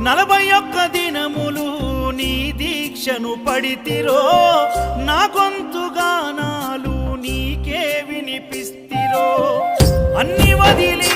41 దినములు నీ దీక్షను పడితిరో నా గొంతు గానాలు నీకే వినిపిస్తిరో అన్ని వదిలి